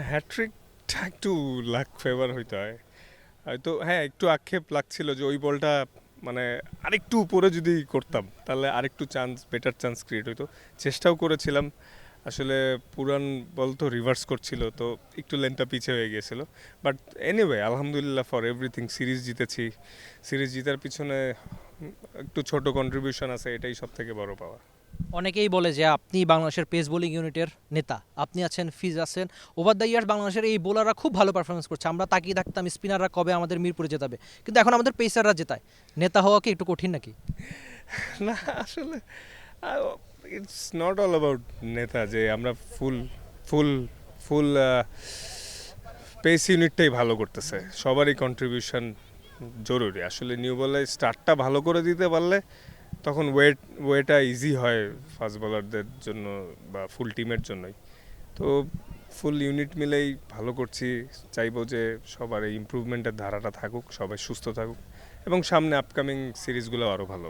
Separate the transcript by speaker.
Speaker 1: হ্যাট্রিকটা একটু লাক ফেভার হইতে হয়। হয়তো হ্যাঁ, একটু আক্ষেপ লাগছিল যে ওই বলটা মানে আরেকটু উপরে যদি করতাম তাহলে আরেকটু চান্স, বেটার চান্স ক্রিয়েট হইতো। চেষ্টাও করেছিলাম। আসলে পুরান বল তো রিভার্স করছিল, তো একটু লেনটা পিছে হয়ে গিয়েছিল। বাট এনিওয়ে, আলহামদুলিল্লাহ ফর এভরিথিং, সিরিজ জিতেছি। সিরিজ জিতার পিছনে একটু ছোট কন্ট্রিবিউশন আছে, এটাই সব থেকে বড় পাওয়া।
Speaker 2: অনেকেই বলে যে আপনি বাংলাদেশের পেস বোলিং ইউনিটের নেতা, আপনি আছেন, ফিজ আছেন, ওভার দ্য ইয়ার্স বাংলাদেশের এই বোলাররা খুব ভালো পারফরমেন্স করছে, আমরা তাকিয়ে থাকতাম স্পিনাররা কবে আমাদের মিরপুরে জেতাবে, কিন্তু এখন আমাদের পেসাররা জেতায়। নেতা হওয়া কি একটু কঠিন নাকি?
Speaker 1: না, আসলে ইটস নট অল অ্যাবাউট নেতা যে আমরা ফুল ফুল ফুল পেস ইউনিটটাই ভালো করতেছে, সবারই কন্ট্রিবিউশন জরুরি। আসলে নিউ বলে স্টার্টটা ভালো করে দিতে পারলে তখন ওয়েটা ইজি হয় ফাস্ট বোলারদের জন্য বা ফুল টিমের জন্যই। তো ফুল ইউনিট মিলেই ভালো করছি। চাইবো যে সবার এই ইমপ্রুভমেন্টের ধারাটা থাকুক, সবাই সুস্থ থাকুক এবং সামনে আপকামিং সিরিজগুলো আরও ভালো